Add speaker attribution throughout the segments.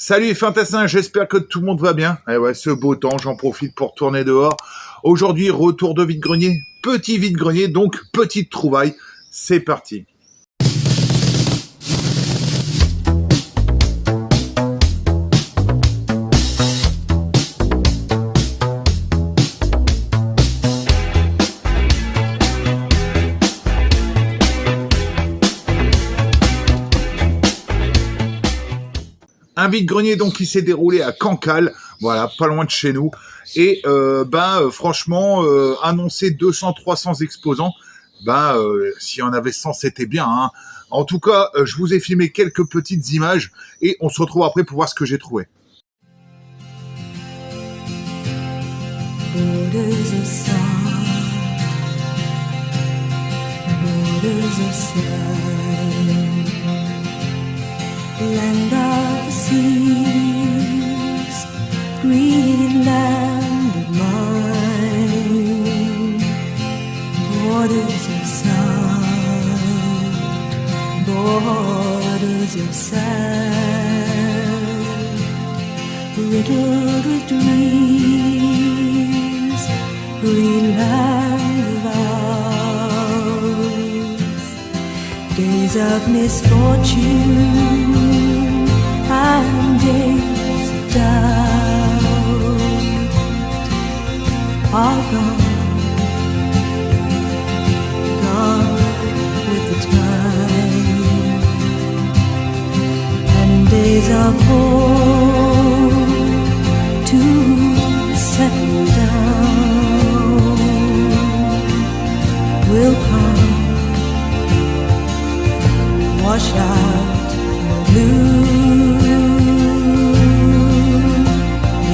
Speaker 1: Salut les fantassins, j'espère que tout le monde va bien. Eh ouais, ce beau temps, j'en profite pour tourner dehors. Aujourd'hui, retour de vide-grenier, petit vide-grenier, donc petite trouvaille. C'est parti. Un vide-grenier donc qui s'est déroulé à Cancale, voilà, pas loin de chez nous. Et franchement, annoncer 200-300 exposants, s'il y en avait 100, c'était bien. Hein. En tout cas, je vous ai filmé quelques petites images et on se retrouve après pour voir ce que j'ai trouvé.
Speaker 2: Land of the seas, green land of mine, borders of sound, borders of sand, riddled with dreams, green land of ours, days of misfortune and days of doubt are gone with the time, and days of hope to settle down will come, wash out the blue.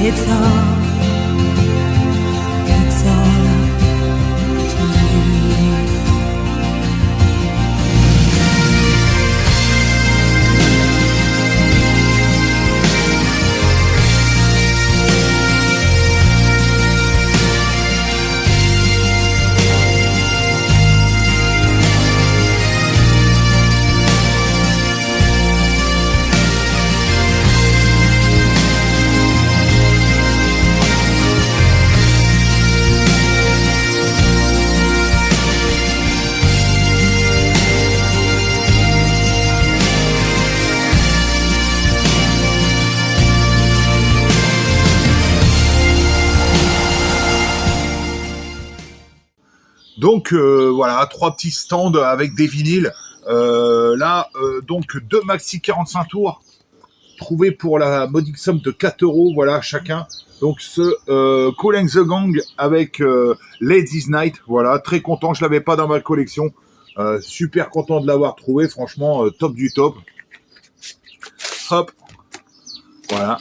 Speaker 2: It's all up to you.
Speaker 1: Donc voilà, 3 petits stands avec des vinyles. Donc 2 maxi 45 tours, trouvés pour la modique somme de 4 €, voilà, chacun. Donc ce Kool and the Gang avec Ladies Night, voilà, très content, je l'avais pas dans ma collection. Super content de l'avoir trouvé, franchement, top du top. Hop, voilà.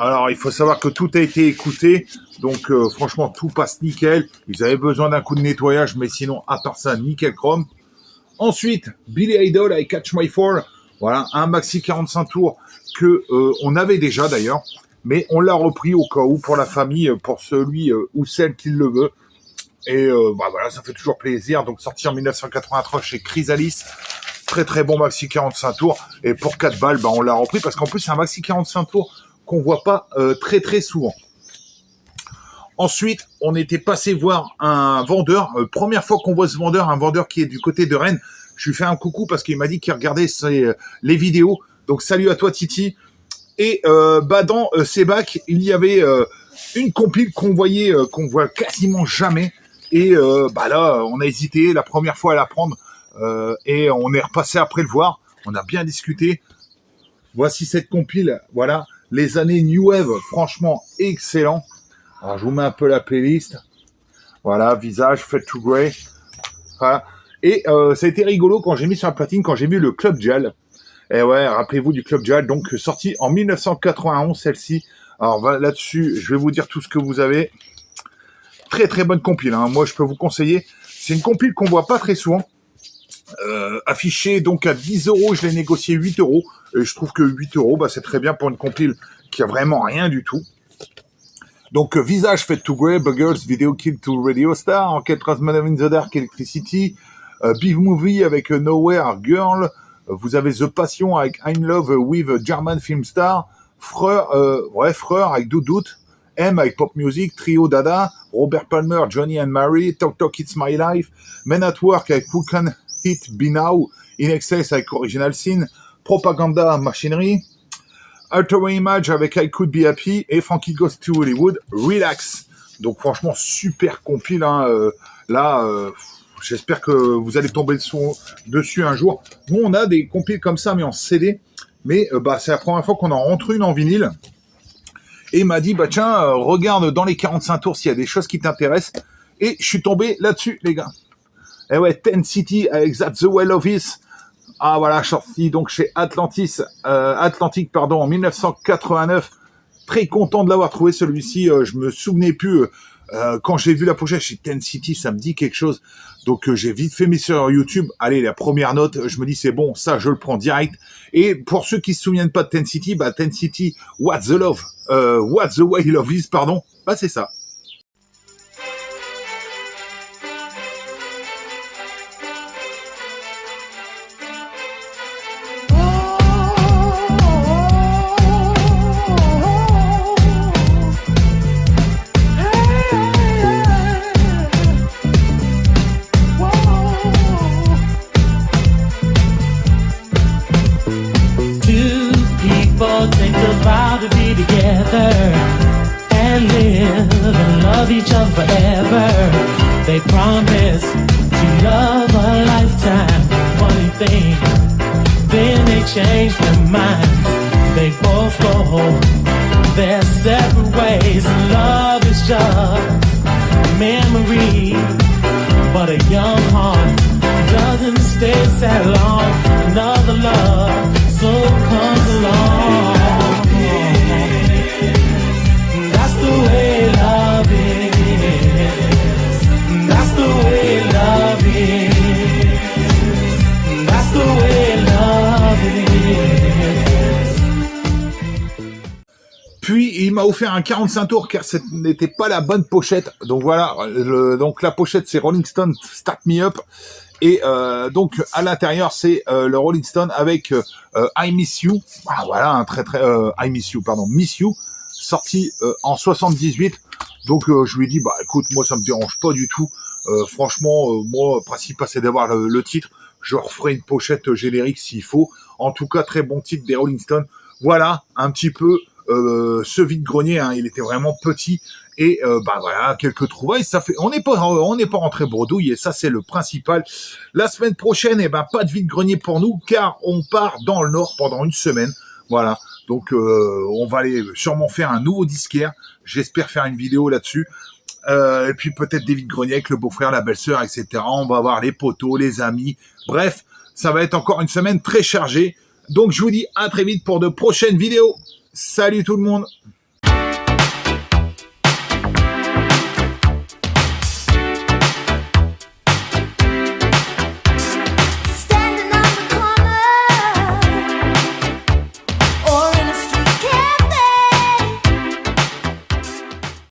Speaker 1: Alors, il faut savoir que tout a été écouté, donc franchement, tout passe nickel. Ils avaient besoin d'un coup de nettoyage, mais sinon, à part ça, nickel chrome. Ensuite, Billy Idol avec Catch My Fall, voilà, un maxi 45 tours que on avait déjà d'ailleurs, mais on l'a repris au cas où pour la famille, pour celui ou celle qui le veut. Et voilà, ça fait toujours plaisir. Donc, sorti en 1983 chez Chrysalis. Très très bon maxi 45 tours. Et pour 4 balles, on l'a repris parce qu'en plus, c'est un maxi 45 tours qu'on voit pas très très souvent. Ensuite, on était passé voir un vendeur. Première fois qu'on voit ce vendeur, un vendeur qui est du côté de Rennes. Je lui fais un coucou parce qu'il m'a dit qu'il regardait les vidéos. Donc salut à toi Titi. Et dans ces bacs, il y avait une compile qu'on voit quasiment jamais. Et là, on a hésité la première fois à la prendre. Et on est repassé après le voir. On a bien discuté. Voici cette compile. Voilà. Les années New Wave, franchement, excellent. Alors, je vous mets un peu la playlist. Voilà, visage, Fade to Grey. Voilà. Et ça a été rigolo quand j'ai mis sur la platine, quand j'ai vu le Club Jal. Et ouais, rappelez-vous du Club Jal, donc sorti en 1991, celle-ci. Alors là-dessus, je vais vous dire tout ce que vous avez. Très très bonne compile, hein. Moi je peux vous conseiller. C'est une compile qu'on voit pas très souvent. Affiché donc à 10 €, je l'ai négocié 8 €. Et je trouve que 8 €, c'est très bien pour une compile qui a vraiment rien du tout. Donc, Visage, Fade to Grey, Buggles, Video Kill to Radio Star, Enquête Transman in the Dark, Electricity, Big Movie avec Nowhere Girl, vous avez The Passion avec I'm Love with German Film Star, Freur, Freur avec Doudoute, M avec Pop Music, Trio Dada, Robert Palmer, Johnny and Mary, Talk Talk It's My Life, Men at Work avec Who Can It Be Now, In Excess avec Original Sin, Propaganda Machinery, Alter Image avec I Could Be Happy et Frankie Goes to Hollywood, Relax. Donc franchement super compile hein, j'espère que vous allez tomber dessus un jour. Nous on a des compiles comme ça mais en CD, mais c'est la première fois qu'on en rentre une en vinyle. Et il m'a dit tiens regarde dans les 45 tours s'il y a des choses qui t'intéressent, et je suis tombé là-dessus les gars. Et ouais, Ten City avec That's the Way Love Is. Ah voilà, sorti donc chez Atlantic en 1989. Très content de l'avoir trouvé celui-ci. Je me souvenais plus quand j'ai vu la pochette chez Ten City, ça me dit quelque chose. Donc j'ai vite fait mis sur YouTube. Allez, la première note, je me dis c'est bon, ça je le prends direct. Et pour ceux qui se souviennent pas de Ten City, Ten City, What's the Way Love Is, pardon. C'est ça.
Speaker 3: Each other forever. They promise to love a lifetime. Funny thing, then they change their minds. They both go their separate ways. Love is just a memory, but a young heart doesn't stay sad long. Another love soon comes along. That's the way love is. That's the way love is. That's the way love is.
Speaker 1: Puis il m'a offert un 45 tours car ce n'était pas la bonne pochette. Donc voilà, donc la pochette c'est Rolling Stone Start Me Up. Et donc à l'intérieur c'est le Rolling Stone avec I Miss You. Voilà un Miss You, sorti en 78. Donc je lui ai dit écoute, moi ça me dérange pas du tout. Franchement, moi, le principal c'est d'avoir le titre. Je referai une pochette générique s'il faut. En tout cas, très bon titre des Rolling Stones. Voilà un petit peu ce vide-grenier. Hein, il était vraiment petit. Et voilà, quelques trouvailles. Ça fait, on n'est pas rentré bredouille et ça c'est le principal. La semaine prochaine, pas de vide-grenier pour nous car on part dans le Nord pendant une semaine. Voilà. Donc on va aller sûrement faire un nouveau disquaire. J'espère faire une vidéo là-dessus. Et puis peut-être des vide-greniers avec le beau-frère, la belle-sœur, etc. On va voir les potos, les amis. Bref, ça va être encore une semaine très chargée. Donc je vous dis à très vite pour de prochaines vidéos. Salut tout le monde!